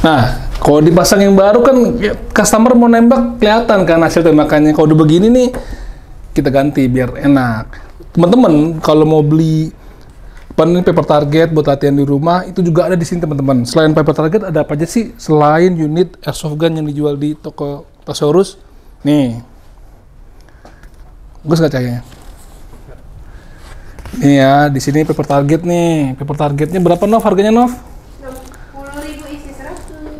Nah, kalau dipasang yang baru kan customer mau nembak kelihatan kan hasil tembakannya. Kalau udah begini nih kita ganti biar enak. Teman-teman kalau mau beli paper target buat latihan di rumah itu juga ada di sini teman-teman. Selain paper target ada apa aja sih selain unit airsoft gun yang dijual di toko Tosaurus? Nih, bagus nggak cahayanya? Nih ya, di sini paper target nih. Paper targetnya berapa Nov? Harganya Nov?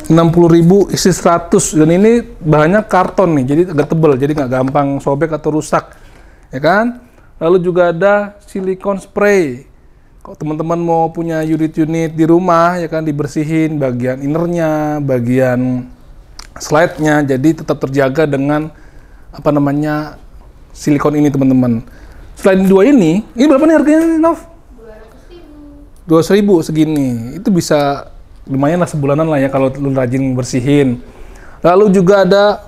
60.000 isi 100 dan ini bahannya karton nih, jadi agak tebel, jadi nggak gampang sobek atau rusak, ya kan? Lalu juga ada silikon spray. Kalau teman-teman mau punya unit-unit di rumah, ya kan, dibersihin bagian innernya, bagian slide-nya, jadi tetap terjaga dengan apa namanya silikon ini teman-teman. Selain dua ini berapa nih harganya Nov? 200.000 segini, itu bisa lumayan lah sebulanan lah ya kalau lu rajin bersihin. Lalu juga ada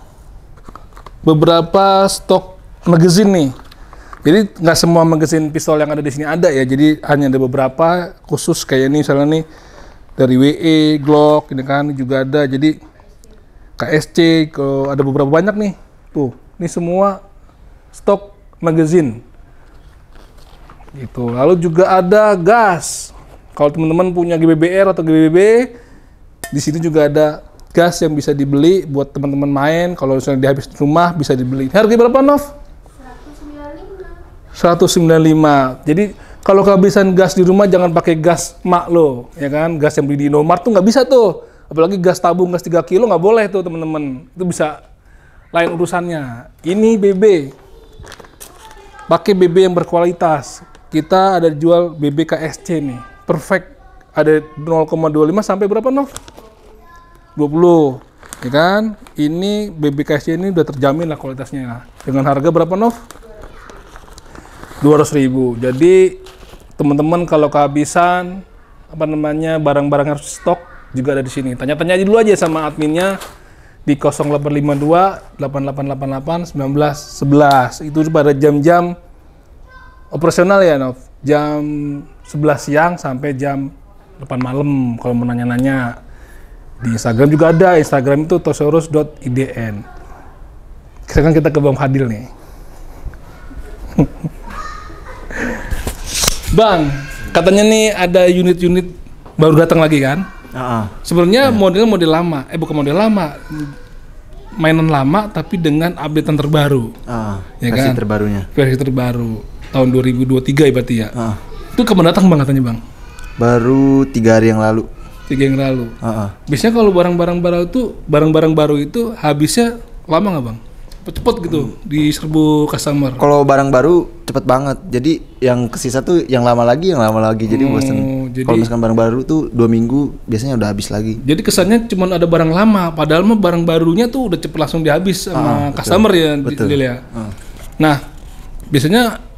beberapa stok magazine nih. Jadi nggak semua magazine pistol yang ada di sini ada ya. Jadi hanya ada beberapa khusus kayak ini misalnya nih dari WE, Glock, ini kan juga ada. Jadi KSC, kalau ada beberapa banyak nih. Tuh, ini semua stok magazine. Gitu. Lalu juga ada gas. Kalau teman-teman punya GBBR atau GBB, di sini juga ada gas yang bisa dibeli buat teman-teman main. Kalau misalnya dihabis di rumah bisa dibeli. Harga berapa Nov? 195. Jadi kalau kehabisan gas di rumah jangan pakai gas mak lo, ya kan? Gas yang beli di Indomaret tuh nggak bisa tuh. Apalagi gas tabung gas 3 kilo nggak boleh tuh teman-teman. Itu bisa lain urusannya. Ini BB. Pakai BB yang berkualitas. Kita ada jual BB KSC nih. Perfect, ada 0,25 sampai berapa Nov? 20, ya kan? Ini BBKC ini udah terjamin lah kualitasnya. Dengan harga berapa Nov? 200.000. Jadi teman-teman kalau kehabisan apa namanya barang-barang harus stok juga ada di sini. Tanya-tanya aja dulu aja sama adminnya di 0852 8888 1911. Itu pada jam-jam operasional ya Nov. Jam 11 siang sampai jam 8 malam kalau mau nanya-nanya. Di Instagram juga ada, Instagram itu tosaurus.idn. Sekarang kita ke Bang Fadil nih. Bang, katanya nih ada unit-unit baru datang lagi kan? Sebenarnya modelnya model lama, bukan model lama, mainan lama tapi dengan updatean terbaru. Ya versi kan? terbarunya. Versi terbaru tahun 2023 ya berarti ya. Itu kapan datang Bang katanya Bang? Baru 3 hari yang lalu. 3 yang lalu. Biasanya kalau barang-barang baru itu habisnya lama nggak Bang? Cepet gitu di serbu customer. Kalau barang baru cepet banget. Jadi yang kesisa tuh yang lama lagi. Jadi bosen. Kalau misalkan barang baru tuh 2 minggu biasanya udah habis lagi. Jadi kesannya cuma ada barang lama, padahal mah barang barunya tuh udah cepet langsung dihabis sama customer ya, Dil ya. Nah, biasanya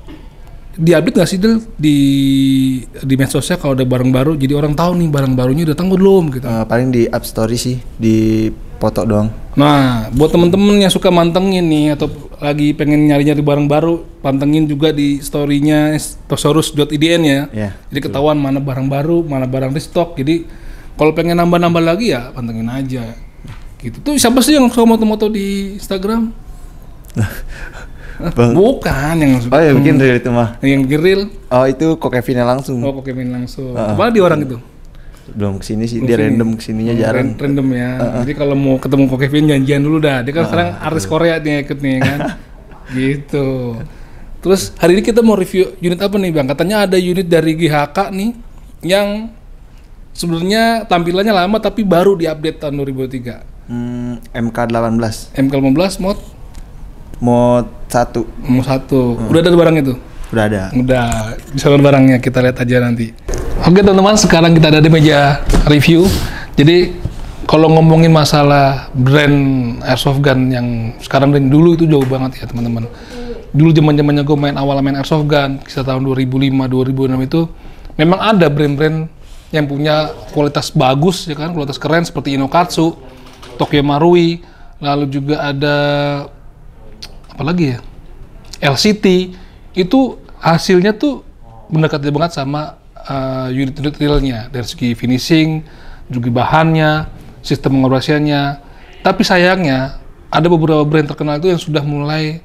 diupdate nggak sih Del di medsosnya kalau ada barang baru, jadi orang tahu nih barang barunya udah datang belum gitu. Paling di up story sih, di foto doang. Nah, buat temen-temen yang suka mantengin nih atau lagi pengen nyari-nyari barang baru, pantengin juga di story-nya tosaurus.idn ya. Jadi ketahuan mana barang baru, mana barang restock. Jadi kalau pengen nambah-nambah lagi ya pantengin aja. Gitu. Tuh siapa sih yang suka moto-moto di Instagram? Bang. Bukan yang suka. Oh ya bikin reel itu mah. Yang bikin reel? Oh itu Kok Kevinnya langsung. Oh Kok Kevin langsung. Mana di orang itu? Belum kesini sih, dia random kesininya jarang. Random ya. Jadi kalau mau ketemu Kok Kevin janjian dulu dah. Dia kan sekarang artis Korea nih ikut nih kan. Gitu. Terus hari ini kita mau review unit apa nih Bang? Katanya ada unit dari GHK nih yang sebenarnya tampilannya lama tapi baru diupdate tahun 2003. MK18. MK18 mod 1. Udah ada barang itu? Udah ada. Udah, misalkan barangnya kita lihat aja nanti. Oke teman-teman, sekarang kita ada di meja review. Jadi kalau ngomongin masalah brand airsoft gun yang sekarang dan dulu itu jauh banget ya teman-teman. Dulu zaman-zamannya gue main airsoft gun, kisah tahun 2005-2006 itu memang ada brand-brand yang punya kualitas bagus ya kan, kualitas keren seperti Inokatsu, Tokyo Marui, lalu juga ada apa lagi ya? LCT. Itu hasilnya tuh mendekati banget sama unit-unit realnya dari segi finishing, juga bahannya, sistem pengoperasiannya. Tapi sayangnya ada beberapa brand terkenal itu yang sudah mulai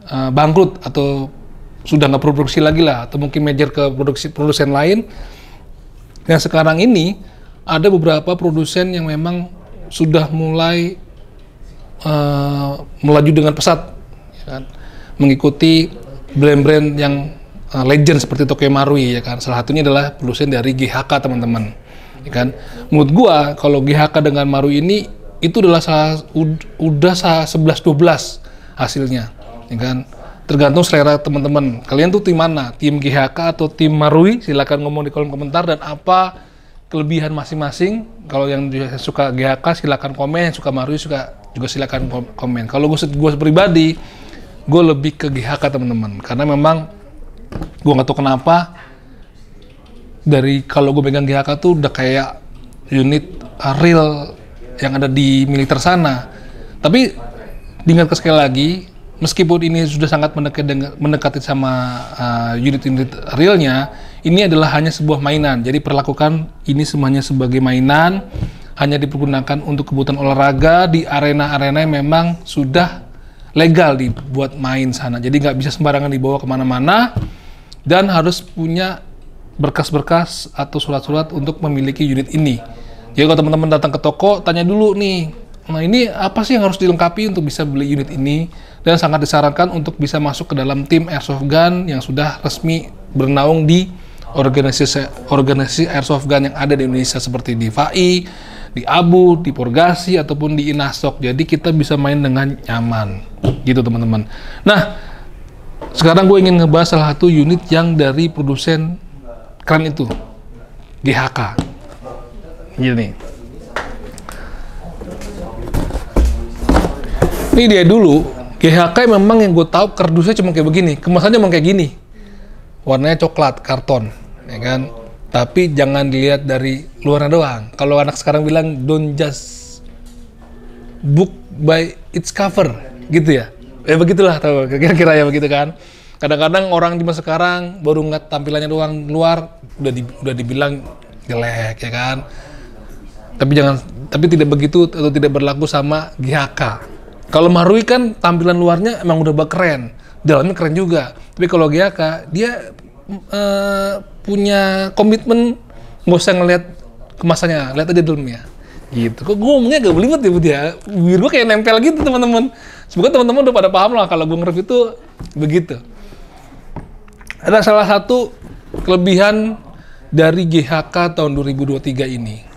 bangkrut atau sudah nggak produksi lagi lah, atau mungkin merger ke produsen lain. Yang sekarang ini ada beberapa produsen yang memang sudah mulai melaju dengan pesat, ya kan? Mengikuti brand-brand yang legend seperti Tokyo Marui, ya kan. Salah satunya adalah produsen dari GHK, teman-teman, ya kan. Menurut gua kalau GHK dengan Marui ini itu adalah udah 11-12 hasilnya, ya kan. Tergantung selera teman-teman. Kalian tuh tim mana? Tim GHK atau tim Marui? Silakan ngomong di kolom komentar, dan apa kelebihan masing-masing. Kalau yang suka GHK silakan komen, yang suka Marui juga silakan komen. Kalau gue pribadi, gue lebih ke GHK, teman-teman, karena memang gue nggak tahu kenapa dari kalau gue pegang GHK tuh udah kayak unit real yang ada di militer sana. Tapi diingatkan sekali lagi, meskipun ini sudah sangat mendekati sama unit-unit realnya, ini adalah hanya sebuah mainan. Jadi perlakukan ini semuanya sebagai mainan, hanya dipergunakan untuk kebutuhan olahraga di arena-arena yang memang sudah legal dibuat main sana. Jadi nggak bisa sembarangan dibawa kemana-mana, dan harus punya berkas-berkas atau surat-surat untuk memiliki unit ini. Jadi kalau teman-teman datang ke toko, tanya dulu nih, nah ini apa sih yang harus dilengkapi untuk bisa beli unit ini, dan sangat disarankan untuk bisa masuk ke dalam tim Airsoft Gun yang sudah resmi bernaung di organisasi Airsoft Gun yang ada di Indonesia, seperti di FAI, di ABU, di Porgasi, ataupun di Inasok. Jadi kita bisa main dengan nyaman, gitu teman-teman. Nah, sekarang gue ingin ngebahas salah satu unit yang dari produsen keren itu, GHK. Gini. Ini dia dulu, GHK memang yang gue tahu kardusnya cuma kayak begini, kemasannya memang kayak gini. Warnanya coklat, karton, ya kan? Tapi jangan dilihat dari luarnya doang. Kalau anak sekarang bilang don't just book by its cover, gitu ya. Begitulah, tahu kira-kira ya begitu kan. Kadang-kadang orang di masa sekarang baru ngeliat tampilannya doang luar udah dibilang jelek, ya kan. Tapi tidak begitu atau tidak berlaku sama GHK. Kalau Marui kan tampilan luarnya emang udah keren, dalamnya keren juga. Tapi kalau GHK dia punya komitmen, nggak usah ngeliat kemasannya, lihat aja dalamnya. Gitu. Kok gue ngomongnya agak belibet ya, ya. Bibir gue kayak nempel gitu, teman-teman. Semoga teman-teman udah pada paham lah kalau gue nge-review itu begitu. Ada salah satu kelebihan dari GHK tahun 2023 ini.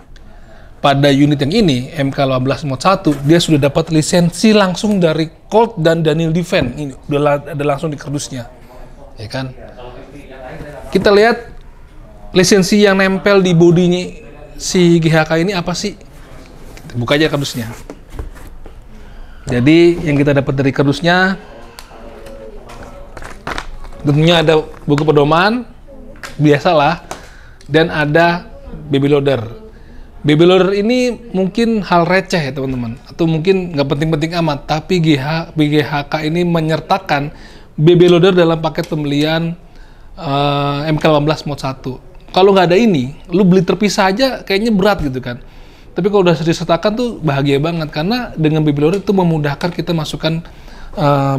Pada unit yang ini, MK18 Mod 1, dia sudah dapat lisensi langsung dari Colt dan Daniel Defense. Ini udah ada langsung di kardusnya, ya kan? Kita lihat lisensi yang nempel di bodinya si GHK ini apa sih? Kita buka aja kardusnya. Jadi yang kita dapat dari kardusnya, tentunya ada buku pedoman, biasalah, dan ada baby loader. Baby loader ini mungkin hal receh ya teman-teman, atau mungkin nggak penting-penting amat, tapi GHK ini menyertakan baby loader dalam paket pembelian MK18 Mod 1. Kalau nggak ada ini, lu beli terpisah aja kayaknya berat gitu kan. Tapi kalau udah disertakan tuh bahagia banget, karena dengan baby loader itu memudahkan kita masukkan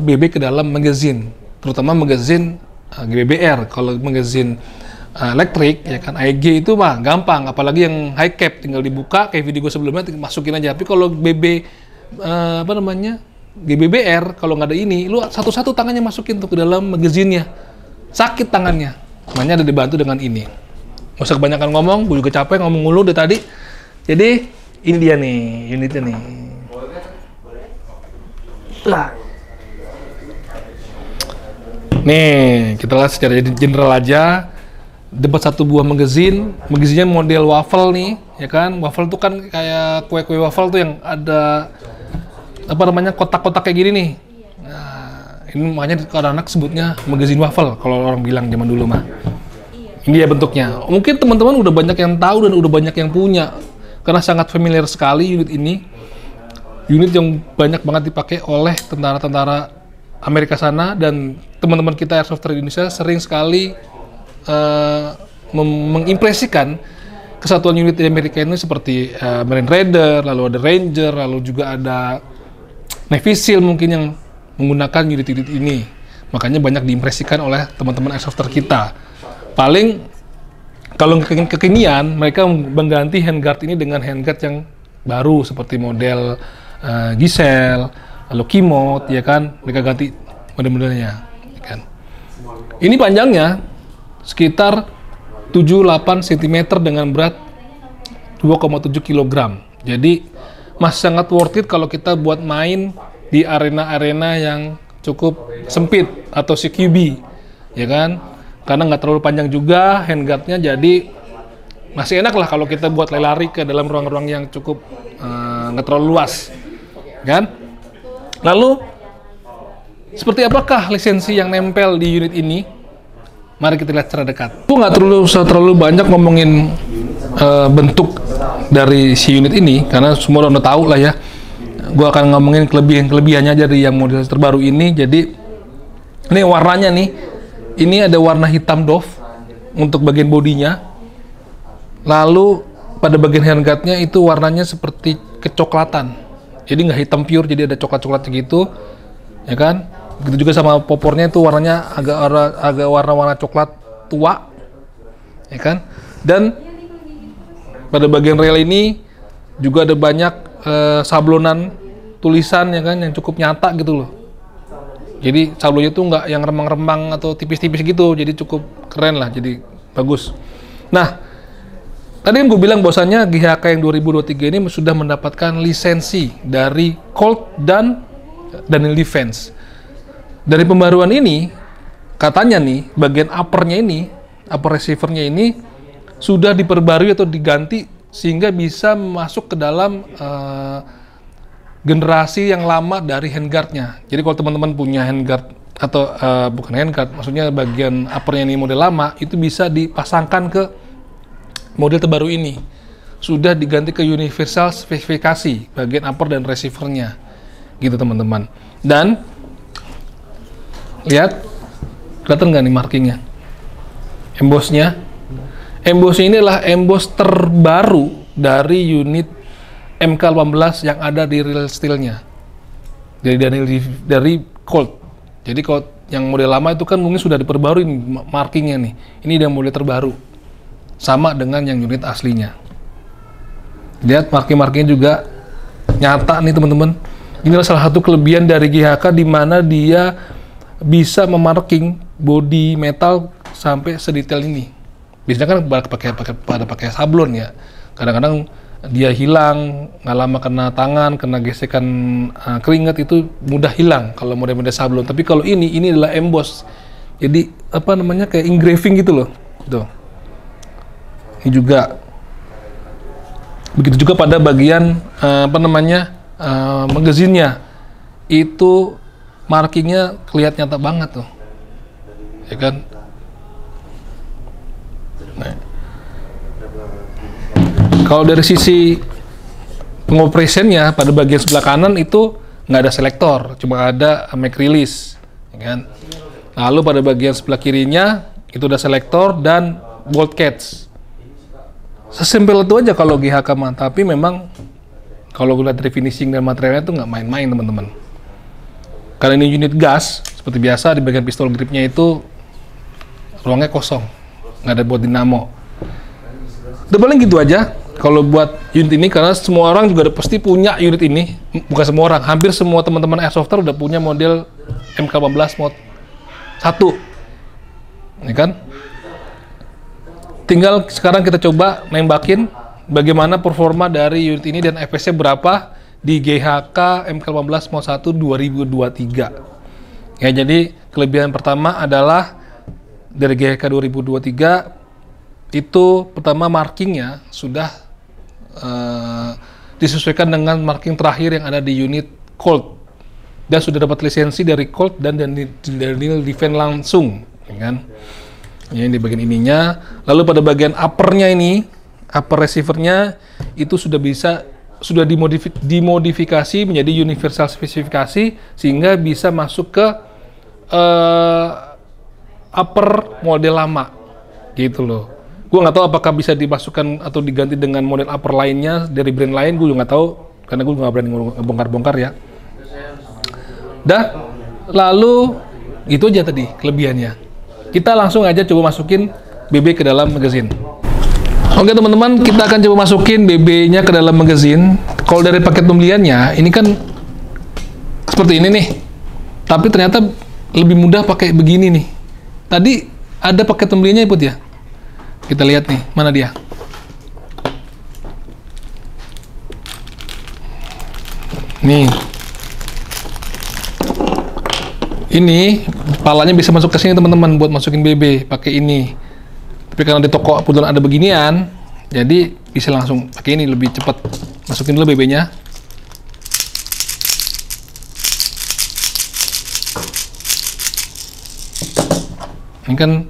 BB ke dalam magazine, terutama magazine GBBR. Kalau magazine elektrik ya kan, AEG itu mah gampang, apalagi yang high cap tinggal dibuka kayak video gue sebelumnya, masukin aja. Tapi kalau GBBR, kalau nggak ada ini, lu satu-satu tangannya masukin tuh ke dalam magazinnya, sakit tangannya. Makanya ada dibantu dengan ini. Nggak usah kebanyakan ngomong, gue juga capek ngomong mulu dari tadi. Jadi ini dia nih unitnya nih. Nih kita lihat secara general aja. Dapat satu buah magazinnya model waffle nih, ya kan? Waffle tuh kan kayak kue-kue waffle tuh yang ada apa namanya, kotak-kotak kayak gini nih. Nah, ini makanya kalau anak sebutnya magazine waffle kalau orang bilang zaman dulu mah. Ini ya bentuknya. Mungkin teman-teman udah banyak yang tahu dan udah banyak yang punya, karena sangat familiar sekali unit ini. Unit yang banyak banget dipakai oleh tentara-tentara Amerika sana, dan teman-teman kita Airsofter Indonesia sering sekali mengimpresikan kesatuan unit di Amerika ini seperti Marine Raider, lalu ada Ranger, lalu juga ada Navy SEAL mungkin yang menggunakan unit-unit ini. Makanya banyak diimpresikan oleh teman-teman airSofter kita. Paling kalau kekinian, mereka mengganti handguard ini dengan handguard yang baru seperti model Giselle, lalu Kimot, ya kan? Mereka ganti model-modelnya, ya kan? Ini panjangnya sekitar 7-8 cm dengan berat 2,7 kg. Jadi masih sangat worth it kalau kita buat main di arena-arena yang cukup sempit atau CQB, ya kan? Karena nggak terlalu panjang juga handguardnya, jadi masih enak lah kalau kita buat lari ke dalam ruang-ruang yang cukup nggak terlalu luas, kan? Lalu seperti apakah lisensi yang nempel di unit ini? Mari kita lihat secara dekat. Aku nggak terlalu banyak ngomongin bentuk dari si unit ini karena semua udah tahu lah ya. Gua akan ngomongin kelebihannya dari yang model terbaru ini. Jadi ini warnanya nih. Ini ada warna hitam doff untuk bagian bodinya. Lalu pada bagian handguardnya itu warnanya seperti kecoklatan. Jadi nggak hitam pure, jadi ada coklat-coklatnya gitu, ya kan? Begitu juga sama popornya itu warnanya agak warna-warna coklat tua, ya kan? Dan pada bagian rail ini juga ada banyak sablonan tulisan, ya kan, yang cukup nyata gitu loh. Jadi sablonnya itu nggak yang remang-remang atau tipis-tipis gitu, jadi cukup keren lah, jadi bagus. Nah, tadi yang gue bilang bahwasannya GHK yang 2023 ini sudah mendapatkan lisensi dari Colt dan Daniel Defense. Dari pembaruan ini, katanya nih, bagian uppernya ini, upper receivernya ini sudah diperbarui atau diganti sehingga bisa masuk ke dalam generasi yang lama dari handguardnya. Jadi kalau teman-teman punya handguard atau bukan handguard, maksudnya bagian uppernya ini model lama, itu bisa dipasangkan ke model terbaru ini. Sudah diganti ke universal spesifikasi bagian upper dan receivernya, gitu teman-teman. Dan lihat, kelihatan nggak nih markingnya? Embossnya ini adalah emboss terbaru dari unit MK18 yang ada di real steel-nya dari Colt. Jadi kalau yang model lama itu kan mungkin sudah diperbarui markingnya nih. Ini dia model terbaru, sama dengan yang unit aslinya. Lihat marking-markingnya juga nyata nih teman-teman. Inilah salah satu kelebihan dari GHK di mana dia bisa memarking body metal sampai sedetail ini. Biasanya kan pada pakai sablon ya. Kadang-kadang dia hilang, nggak lama kena tangan, kena gesekan keringat itu mudah hilang kalau model-model sablon. Tapi kalau ini adalah emboss. Jadi apa namanya, kayak engraving gitu loh. Tuh. Ini juga. Begitu juga pada bagian magazinnya. Itu markingnya kelihatan nyata banget tuh. Ya kan? Nah. Kalau dari sisi pengoperationnya pada bagian sebelah kanan itu nggak ada selektor, cuma ada make release, ya kan? Lalu pada bagian sebelah kirinya itu ada selektor dan bolt catch. Sesimpel itu aja kalau GHK mah, tapi memang kalau lihat dari finishing dan materialnya itu nggak main-main teman-teman. Karena ini unit gas, seperti biasa di bagian pistol gripnya itu ruangnya kosong, nggak ada buat dinamo. Udah paling gitu aja kalau buat unit ini, karena semua orang juga pasti punya unit ini. Bukan semua orang, hampir semua teman-teman airSofter udah punya model MK18 Mod 1, ya kan? Tinggal sekarang kita coba nembakin bagaimana performa dari unit ini dan FPS-nya berapa di GHK MK18 Mod 1 2023. Ya, jadi kelebihan pertama adalah dari GHK 2023 itu pertama markingnya sudah disesuaikan dengan marking terakhir yang ada di unit Colt dan sudah dapat lisensi dari Colt dan Daniel Defense langsung, ya kan? Ini di bagian ininya. Lalu pada bagian uppernya ini, upper receivernya itu sudah dimodifikasi menjadi universal spesifikasi sehingga bisa masuk ke upper model lama, gitu loh. Gue nggak tahu apakah bisa dimasukkan atau diganti dengan model upper lainnya dari brand lain, gue juga nggak tahu karena gue nggak berani bongkar-bongkar ya. Dah, lalu itu aja tadi kelebihannya. Kita langsung aja coba masukin BB ke dalam magazine. Oke teman-teman, kita akan coba masukin BB-nya ke dalam magazine. Kalau dari paket pembeliannya, ini kan seperti ini nih. Tapi ternyata lebih mudah pakai begini nih. Tadi ada paket pembeliannya Iput ya? Kita lihat nih, mana dia? Nih. Ini palanya bisa masuk ke sini teman-teman buat masukin BB pakai ini. Tapi karena di toko kebetulan ada beginian, jadi bisa langsung pakai ini lebih cepat. Masukin dulu BB-nya. Ini kan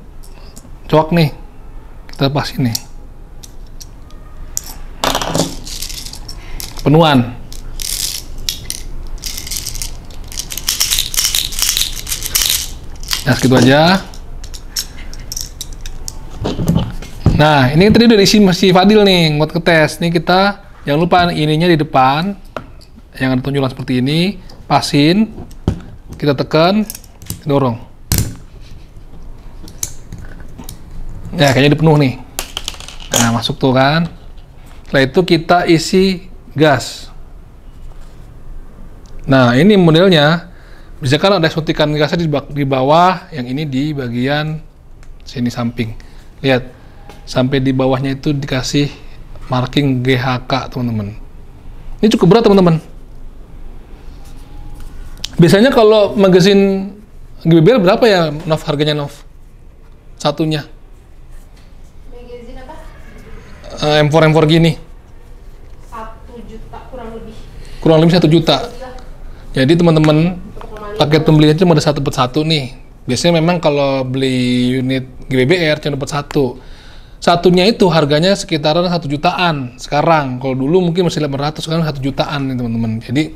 coak nih, kita lepas ini. Penuhan. Nah, segitu aja. Nah, ini tadi udah diisi masih Fadil nih, buat ngetes. Nih kita, jangan lupa ininya di depan, yang ada tonjolan seperti ini, pasin, kita tekan, dorong. Ya, kayaknya udah penuh nih. Nah, masuk tuh kan. Setelah itu kita isi gas. Nah, ini modelnya, bisa kan ada suntikan gasnya di bawah, yang ini di bagian sini samping. Lihat. Sampai di bawahnya itu dikasih marking GHK teman-teman. Ini cukup berat teman-teman. Biasanya kalau magazine GBBL berapa ya Nov harganya Nov? Satunya? Magazine apa? M4 gini. 1 juta kurang lebih. Kurang lebih 1 juta. Jadi teman-teman paket pembelian cuma ada satu per satu nih. Biasanya memang kalau beli unit GBBR cuma dapat satu. Satunya itu harganya sekitaran 1 jutaan sekarang. Kalau dulu mungkin masih 800, sekarang 1 jutaan nih teman-teman. Jadi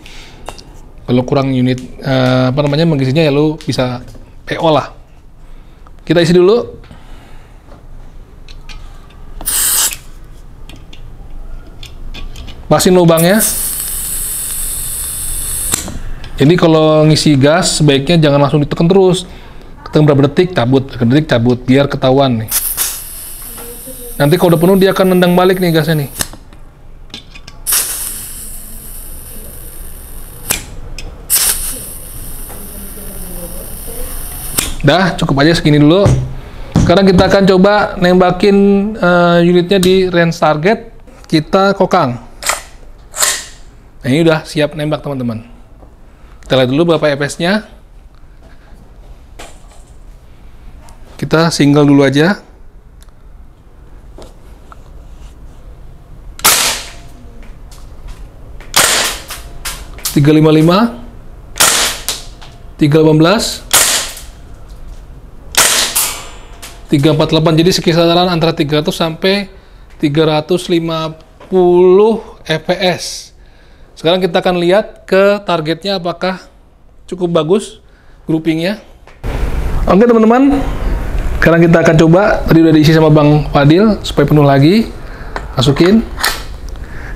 kalau kurang unit magazine-nya ya lu bisa PO lah. Kita isi dulu. Pasin lubangnya. Jadi kalau ngisi gas sebaiknya jangan langsung ditekan terus. Tekan berapa detik, cabut, biar ketahuan nih. Nanti kalau udah penuh dia akan nendang balik nih gasnya nih. Dah, cukup aja segini dulu. Sekarang kita akan coba nembakin unitnya di range target. Kita kokang. Nah, ini udah siap nembak teman-teman. Kita lihat dulu berapa EPS-nya. Kita single dulu aja. 355, 318, 348. Jadi sekitaran antara 300 sampai 350 fps. Sekarang kita akan lihat ke targetnya apakah cukup bagus groupingnya. Oke teman-teman, sekarang kita akan coba. Tadi udah diisi sama Bang Fadil supaya penuh lagi. Masukin.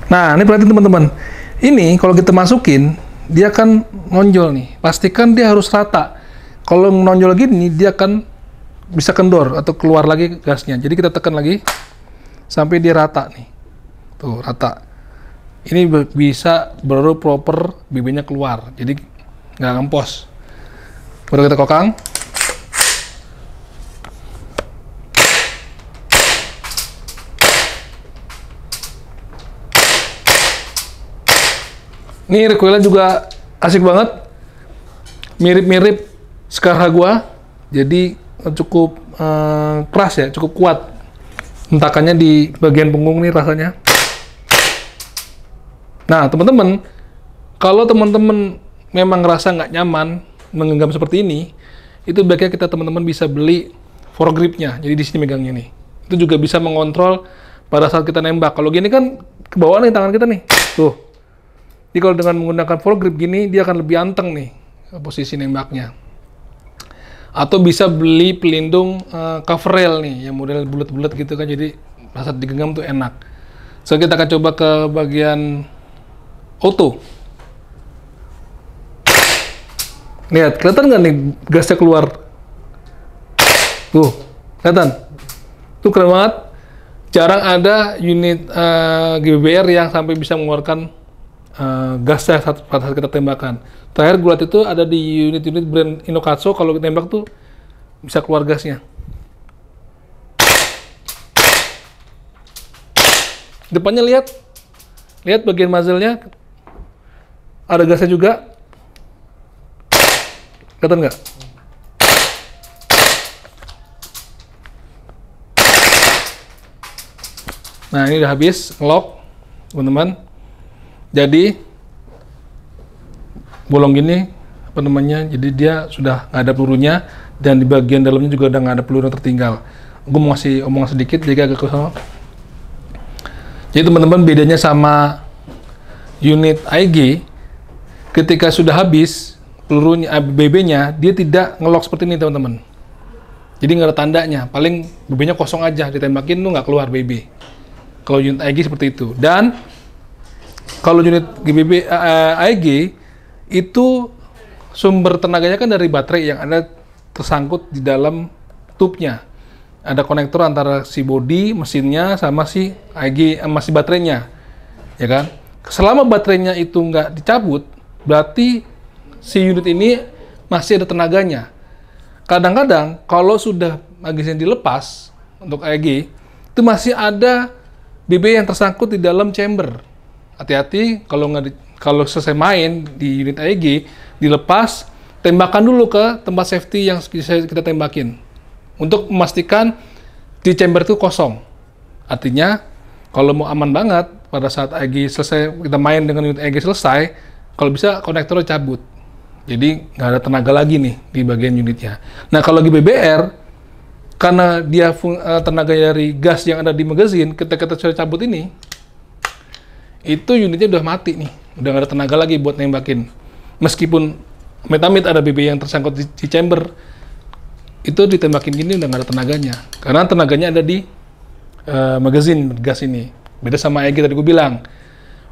Nah, ini perhatian teman-teman. Ini kalau kita masukin, dia akan nonjol nih. Pastikan dia harus rata. Kalau menonjol gini, dia akan bisa kendor atau keluar lagi gasnya. Jadi kita tekan lagi sampai dia rata nih. Tuh, rata. Ini bisa baru proper BB-nya keluar. Jadi nggak ngempos. Baru kita kokang. Ini recoilnya juga asik banget, mirip-mirip Scar Jaguar, jadi cukup keras ya, cukup kuat. Hentakannya di bagian punggung nih rasanya. Nah teman-teman, kalau teman-teman memang ngerasa nggak nyaman menggenggam seperti ini, itu baiknya kita teman-teman bisa beli foregripnya. Jadi di sini megangnya nih, itu juga bisa mengontrol pada saat kita nembak. Kalau gini kan ke bawah nih tangan kita nih, tuh. Jadi kalau dengan menggunakan foregrip gini, dia akan lebih anteng nih posisi nembaknya. Atau bisa beli pelindung cover rail nih, yang model bulat-bulat gitu kan, jadi saat digenggam tuh enak. So kita akan coba ke bagian auto. Lihat, kelihatan nggak nih gasnya keluar? Tuh, kelihatan? Tuh keren banget. Jarang ada unit GBBR yang sampai bisa mengeluarkan gasnya pada saat kita tembakan. Terakhir gue lihat itu ada di unit-unit brand Inokatsu, kalau tembak tuh bisa keluar gasnya. Depannya lihat bagian muzzle-nya ada gasnya juga. Kelihatan nggak? Nah, ini udah habis lock, teman-teman. Jadi bolong gini, apa namanya? Jadi dia sudah nggak ada pelurunya, dan di bagian dalamnya juga udah nggak ada peluru yang tertinggal. Gue mau ngasih omongan sedikit, jadi agak kesal. Jadi teman-teman, bedanya sama unit AEG, ketika sudah habis pelurunya, BB-nya, dia tidak ngelock seperti ini teman-teman. Jadi nggak ada tandanya, paling BB-nya kosong aja, ditembakin tuh nggak keluar BB. Kalau unit AEG seperti itu. Dan kalau unit GBB AEG itu sumber tenaganya kan dari baterai yang ada tersangkut di dalam tube-nya. Ada konektor antara si bodi mesinnya sama si AEG sama si baterainya, ya kan? Selama baterainya itu nggak dicabut, berarti si unit ini masih ada tenaganya. Kadang-kadang kalau sudah magazin dilepas untuk AEG, itu masih ada BB yang tersangkut di dalam chamber. Hati-hati kalau selesai main di unit AEG, dilepas, tembakan dulu ke tempat safety yang bisa kita tembakin untuk memastikan di chamber itu kosong. Artinya kalau mau aman banget pada saat AEG selesai, kita main dengan unit AEG selesai, kalau bisa konektornya cabut. Jadi nggak ada tenaga lagi nih di bagian unitnya. Nah kalau GBBR, karena dia tenaga dari gas yang ada di magazin, ketika kita sudah cabut ini, itu unitnya udah mati nih, udah nggak ada tenaga lagi buat nembakin. Meskipun amit-amit ada BB yang tersangkut di chamber, itu ditembakin gini udah nggak ada tenaganya, karena tenaganya ada di magazin gas ini. Beda sama AEG tadi gue bilang,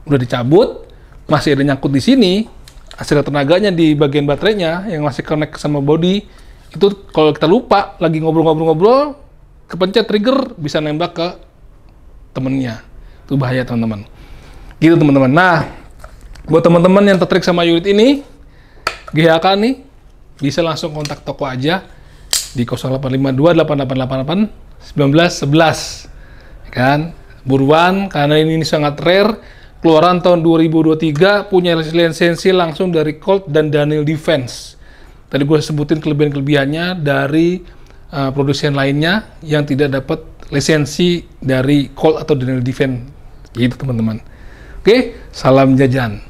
udah dicabut, masih ada nyangkut di sini, hasil tenaganya di bagian baterainya yang masih connect sama body. Itu kalau kita lupa lagi ngobrol-ngobrol, kepencet trigger, bisa nembak ke temennya. Itu bahaya teman-teman. Gitu teman-teman. Nah, buat teman-teman yang tertarik sama unit ini, GHK nih, bisa langsung kontak toko aja di 0852 8888 1911. Kan? Buruan, karena ini sangat rare. Keluaran tahun 2023, punya lisensi langsung dari Colt dan Daniel Defense. Tadi gue sebutin kelebihan-kelebihannya dari produsen lainnya yang tidak dapat lisensi dari Colt atau Daniel Defense. Gitu teman-teman. Oke, salam jajan.